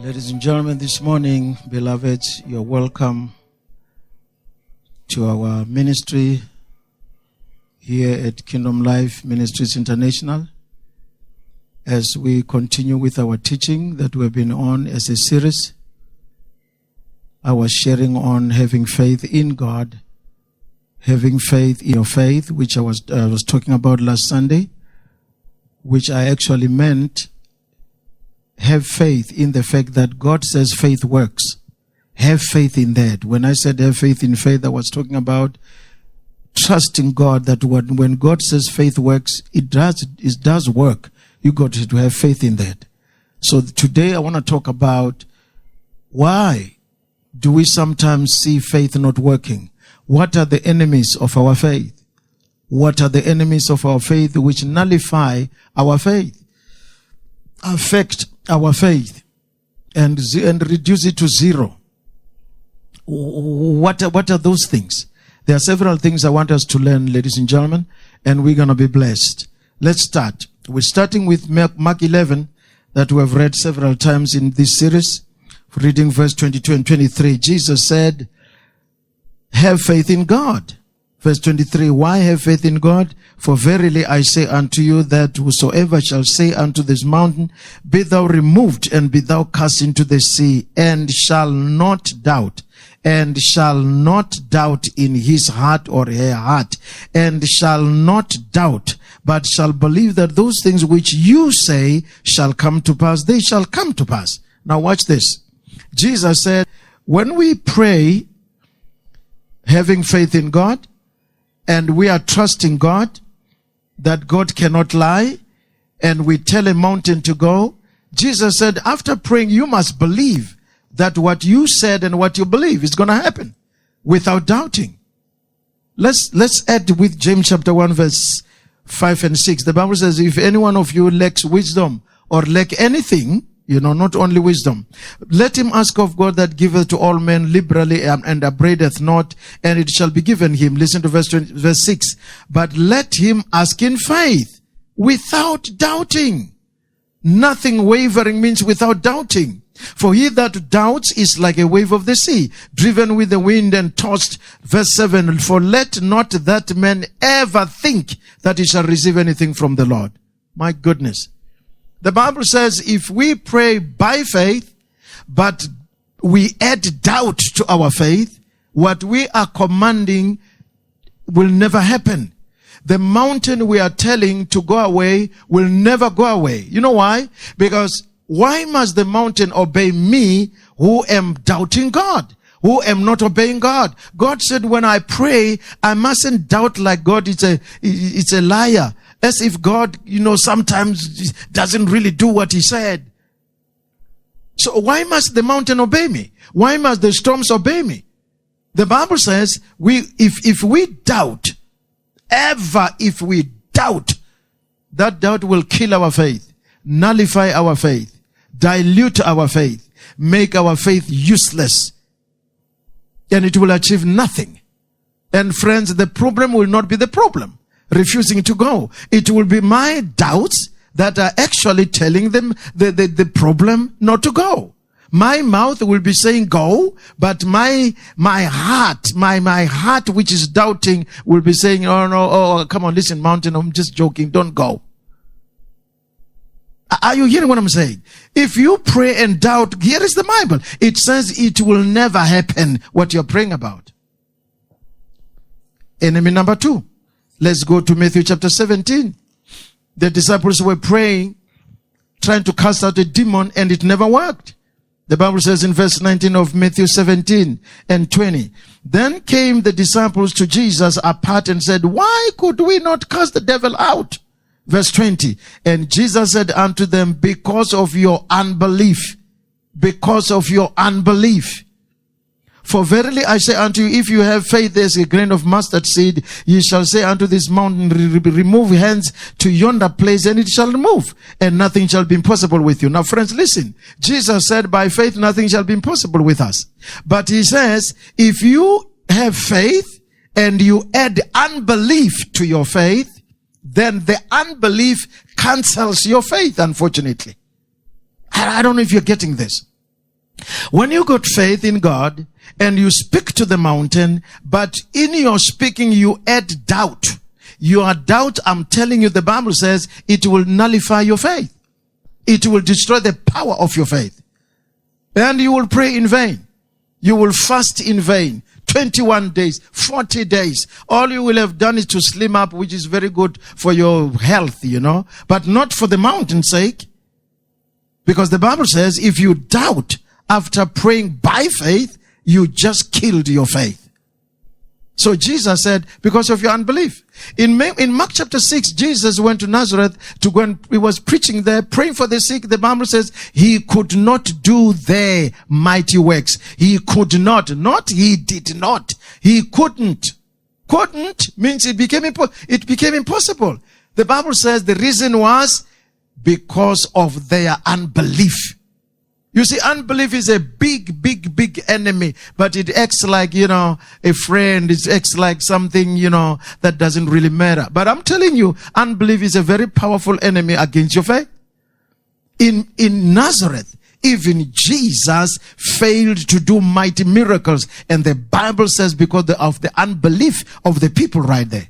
Ladies and gentlemen, this morning, beloved, you're welcome to our ministry here at Kingdom Life Ministries International as we continue with our teaching that we've been on as a series. I was sharing on having faith in God, having faith in your faith, which I was talking about last Sunday, which I actually meant have faith in the fact that God says faith works. Have faith in that. When I said have faith in faith, I was talking about trusting God that when God says faith works, it does work. You got to have faith in that. So today I want to talk about why do we sometimes see faith not working? What are the enemies of our faith? What are the enemies of our faith which nullify our faith, affect our faith, and reduce it to zero? What are those things? There are several things I want us to learn, ladies and gentlemen, and we're going to be blessed. Let's start. We're starting with Mark 11 that we have read several times in this series, reading verse 22 and 23. Jesus said, have faith in God. Verse 23, why have faith in God? For verily I say unto you that whosoever shall say unto this mountain, be thou removed and be thou cast into the sea, and shall not doubt in his heart or her heart, and shall not doubt, but shall believe that those things which you say shall come to pass, they shall come to pass. Now watch this. Jesus said, when we pray, having faith in God, and we are trusting God, that God cannot lie, and we tell a mountain to go, Jesus said, after praying, you must believe that what you said and what you believe is going to happen without doubting. Let's add with James chapter 1 verse 5 and 6. The Bible says, if any one of you lacks wisdom or lack anything, not only wisdom, let him ask of God that giveth to all men liberally and upbraideth not, and it shall be given him. Listen to verse 6. But let him ask in faith without doubting. Nothing wavering means without doubting. For he that doubts is like a wave of the sea, driven with the wind and tossed. Verse 7, for let not that man ever think that he shall receive anything from the Lord. My goodness. The Bible says if we pray by faith, but we add doubt to our faith, what we are commanding will never happen. The mountain we are telling to go away will never go away. You know why? Because why must the mountain obey me who am doubting God, who am not obeying God? God said when I pray, I mustn't doubt like God is a liar. As if God, sometimes doesn't really do what he said. So why must the mountain obey me? Why must the storms obey me? The Bible says if we doubt, if we doubt, that doubt will kill our faith, nullify our faith, dilute our faith, make our faith useless, and it will achieve nothing. And friends, the problem will not be the problem refusing to go. It will be my doubts that are actually telling them the problem not to go. My mouth will be saying go, but my heart which is doubting will be saying, oh, come on, listen, mountain, I'm just joking, don't go. Are you hearing what I'm saying? If you pray and doubt, here is the Bible. It says it will never happen what you're praying about. Enemy number 2. Let's go to Matthew chapter 17. The disciples were praying, trying to cast out a demon, and it never worked. The Bible says in verse 19 of Matthew 17 and 20, then came the disciples to Jesus apart and said, why could we not cast the devil out? Verse 20, and Jesus said unto them, because of your unbelief. Because of your unbelief. For verily I say unto you, if you have faith as a grain of mustard seed, ye shall say unto this mountain, remove hence to yonder place, and it shall remove, and nothing shall be impossible with you. Now friends, listen. Jesus said by faith nothing shall be impossible with us. But he says, if you have faith and you add unbelief to your faith, then the unbelief cancels your faith, unfortunately. I don't know if you're getting this. When you got faith in God and you speak to the mountain, but in your speaking you add doubt. Your doubt, I'm telling you, the Bible says it will nullify your faith. It will destroy the power of your faith. And you will pray in vain. You will fast in vain. 21 days, 40 days. All you will have done is to slim up, which is very good for your health, but not for the mountain's sake. Because the Bible says if you doubt after praying by faith, you just killed your faith. So Jesus said, because of your unbelief. In Mark chapter 6, Jesus went to Nazareth to go and he was preaching there, praying for the sick. The Bible says he could not do their mighty works. He could not. Not he did not. He couldn't. Couldn't means it became impossible. The Bible says the reason was because of their unbelief. You see, unbelief is a big, big, big enemy, but it acts like, a friend. It acts like something, that doesn't really matter. But I'm telling you, unbelief is a very powerful enemy against your faith. In Nazareth, even Jesus failed to do mighty miracles. And the Bible says because of the unbelief of the people right there.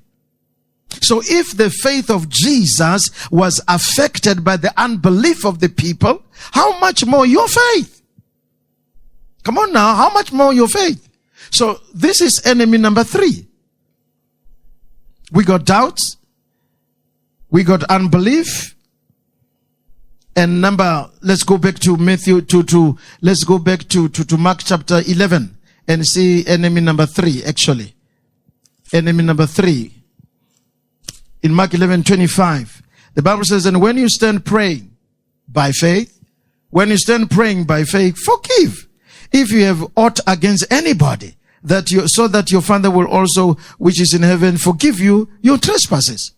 So if the faith of Jesus was affected by the unbelief of the people, how much more your faith? Come on now, how much more your faith? So this is enemy number 3. We got doubts. We got unbelief. And let's go back to let's go back to Mark chapter 11 and see enemy number 3 actually. Enemy number 3. In Mark 11:25, the Bible says, and when you stand praying by faith, forgive. If you have aught against anybody, so that your Father will also, which is in heaven, forgive you your trespasses.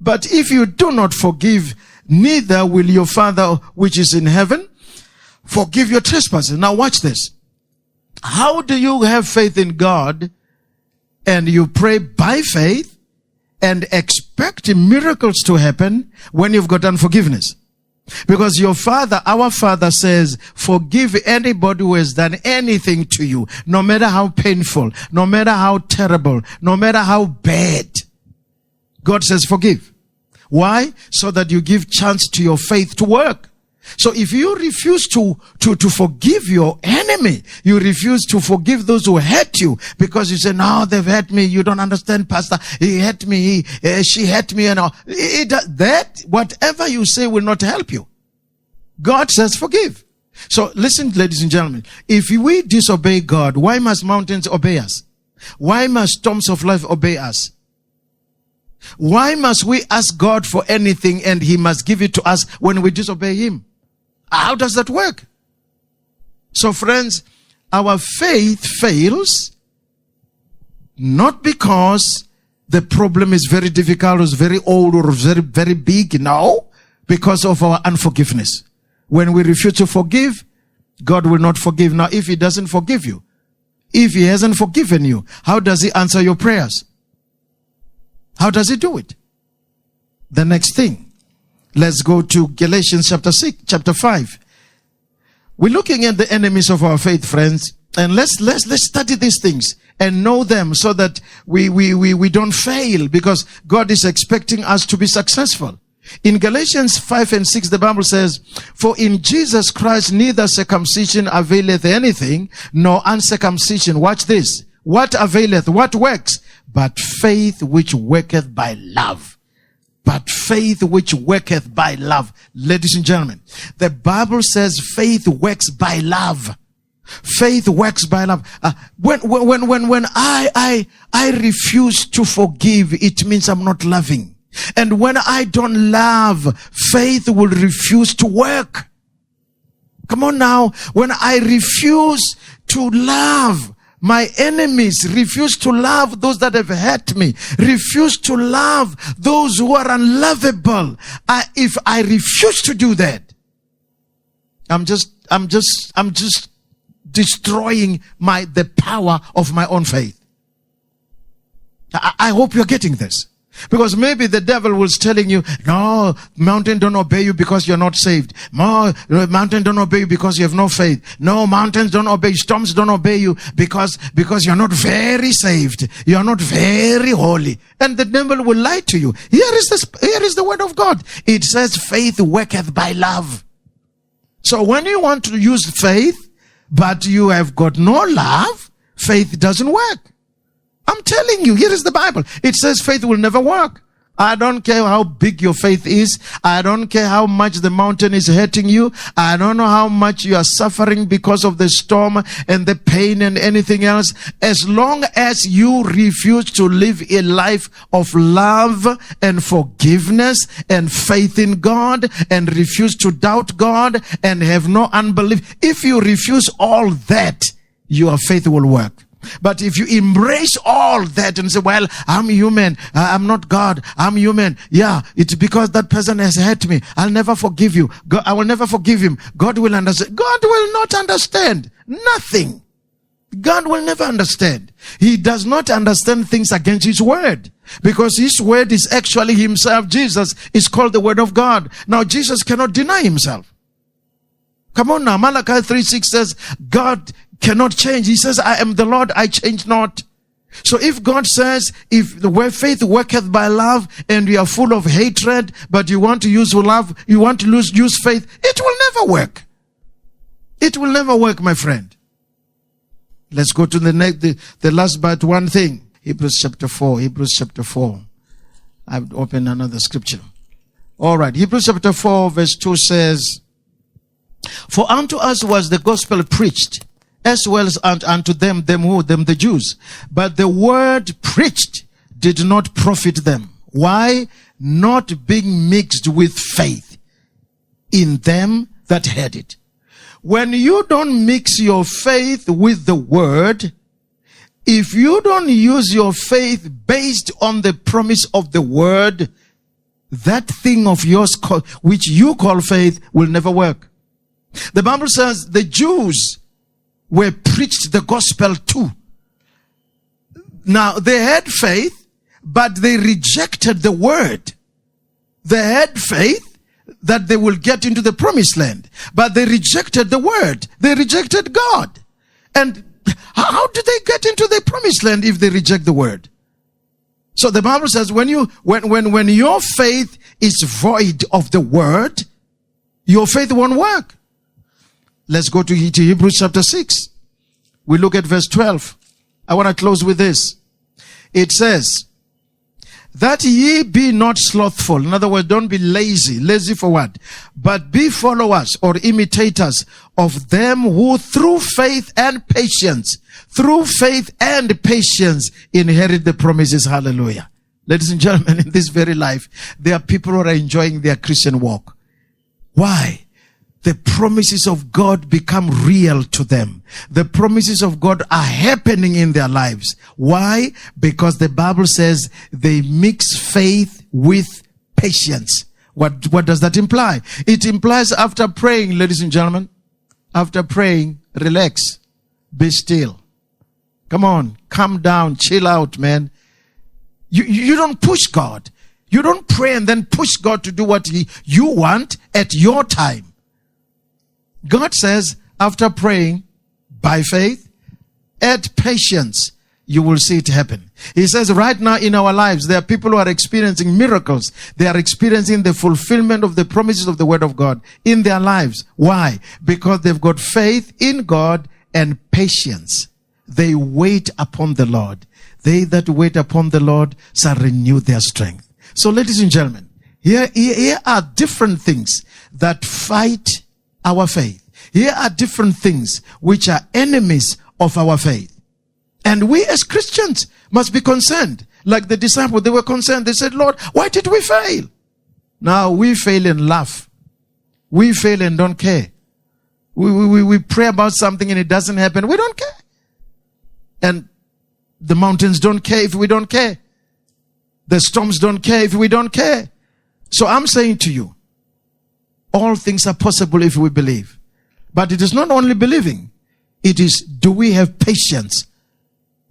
But if you do not forgive, neither will your Father, which is in heaven, forgive your trespasses. Now watch this. How do you have faith in God and you pray by faith and expect miracles to happen when you've got unforgiveness? Because our Father says, forgive anybody who has done anything to you, no matter how painful, no matter how terrible, no matter how bad. God says forgive. Why? So that you give chance to your faith to work. So if you refuse to forgive your enemy, you refuse to forgive those who hurt you because you say, no, they've hurt me. You don't understand, Pastor. He hurt me. She hurt me. And all. That, whatever you say will not help you. God says forgive. So listen, ladies and gentlemen, if we disobey God, why must mountains obey us? Why must storms of life obey us? Why must we ask God for anything and he must give it to us when we disobey him? How does that work? So friends, our faith fails not because the problem is very difficult or is very old or very, very big. No, because of our unforgiveness. When we refuse to forgive, God will not forgive. Now, if he doesn't forgive you, if he hasn't forgiven you, how does he answer your prayers? How does he do it? The next thing. Let's go to Galatians chapter 5. We're looking at the enemies of our faith, friends. And let's study these things and know them so that we don't fail, because God is expecting us to be successful. In Galatians 5 and 6, the Bible says, for in Jesus Christ neither circumcision availeth anything, nor uncircumcision. Watch this. What availeth? What works? But faith which worketh by love. But faith which worketh by love. Ladies and gentlemen, the Bible says faith works by love. Faith works by love. When I refuse to forgive, it means I'm not loving. And when I don't love, faith will refuse to work. Come on now. When I refuse to love my enemies, refuse to love those that have hurt me, refuse to love those who are unlovable, if I refuse to do that, I'm just destroying the power of my own faith. I hope you're getting this. Because maybe the devil was telling you, no, mountain don't obey you because you're not saved. No, mountain don't obey you because you have no faith. No, mountains don't obey you. Storms don't obey you because you're not very saved. You're not very holy. And the devil will lie to you. Here is the word of God. It says faith worketh by love. So when you want to use faith, but you have got no love, faith doesn't work. I'm telling you, here is the Bible. It says faith will never work. I don't care how big your faith is. I don't care how much the mountain is hurting you. I don't know how much you are suffering because of the storm and the pain and anything else. As long as you refuse to live a life of love and forgiveness and faith in God and refuse to doubt God and have no unbelief, if you refuse all that, your faith will work. But if you embrace all that and say, well, I'm human, I'm not God, I'm human. Yeah, it's because that person has hurt me. I'll never forgive you. God, I will never forgive him. God will understand. God will not understand. Nothing. God will never understand. He does not understand things against his word. Because his word is actually himself. Jesus is called the word of God. Now, Jesus cannot deny himself. Come on now. Malachi 3:6 says, God cannot change. He says, I am the Lord, I change not. So if God says, if the way faith worketh by love and we are full of hatred, but you want to use love, you want to use faith, it will never work. It will never work, my friend. Let's go to the last but one thing. Hebrews chapter 4. I've opened another scripture. All right. Hebrews chapter 4 verse 2 says, for unto us was the gospel preached, as well as unto them the Jews. But the word preached did not profit them. Why? Not being mixed with faith in them that heard it. When you don't mix your faith with the word, if you don't use your faith based on the promise of the word, that thing of yours which you call faith will never work. The Bible says the Jews were preached the gospel too. Now, they had faith, but they rejected the word. They had faith that they will get into the promised land, but they rejected the word. They rejected God. And how do they get into the promised land if they reject the word? So the Bible says when your faith is void of the word, your faith won't work. Let's go to Hebrews chapter 6. We look at verse 12. I want to close with this. It says, that ye be not slothful. In other words, don't be lazy. Lazy for what? But be followers or imitators of them who through faith and patience inherit the promises. Hallelujah. Ladies and gentlemen, in this very life, there are people who are enjoying their Christian walk. Why? The promises of God become real to them. The promises of God are happening in their lives. Why? Because the Bible says they mix faith with patience. What does that imply? It implies after praying, ladies and gentlemen, after praying, relax, be still. Come on, calm down, chill out, man. You don't push God. You don't pray and then push God to do what you want at your time. God says, after praying by faith, add patience, you will see it happen. He says right now in our lives, there are people who are experiencing miracles. They are experiencing the fulfillment of the promises of the word of God in their lives. Why? Because they've got faith in God and patience. They wait upon the Lord. They that wait upon the Lord shall renew their strength. So ladies and gentlemen, here are different things that fight our faith. Here are different things which are enemies of our faith. And we as Christians must be concerned. Like the disciples, they were concerned. They said, Lord, why did we fail? Now we fail and laugh. We fail and don't care. We pray about something and it doesn't happen. We don't care. And the mountains don't care if we don't care. The storms don't care if we don't care. So I'm saying to you, all things are possible if we believe. But it is not only believing. It is, do we have patience?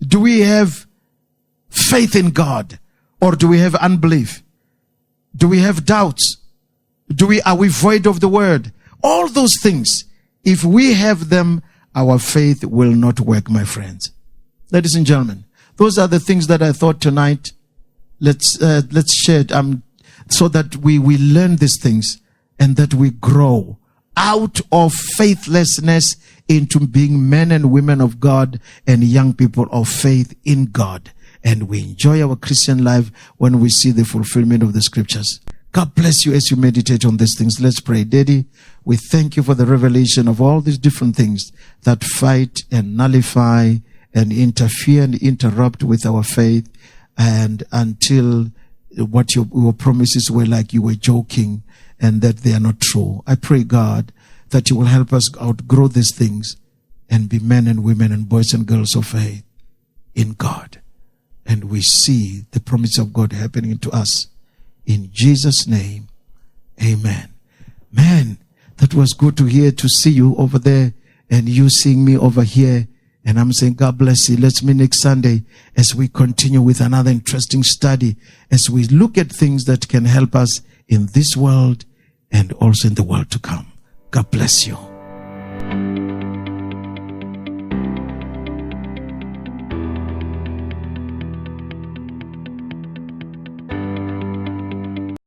Do we have faith in God? Or do we have unbelief? Do we have doubts? Are we void of the word? All those things, if we have them, our faith will not work, my friends. Ladies and gentlemen, those are the things that I thought tonight. Let's share it, so that we learn these things and that we grow out of faithlessness into being men and women of God and young people of faith in God. And we enjoy our Christian life when we see the fulfillment of the scriptures. God bless you as you meditate on these things. Let's pray. Daddy, we thank you for the revelation of all these different things that fight and nullify and interfere and interrupt with our faith, and until what your promises were like you were joking and that they are not true. I pray, God, that you will help us outgrow these things and be men and women and boys and girls of faith in God. And we see the promise of God happening to us. In Jesus' name, amen. Man, that was good to see you over there and you seeing me over here. And I'm saying, God bless you. Let's meet next Sunday as we continue with another interesting study, as we look at things that can help us in this world and also in the world to come. God bless you.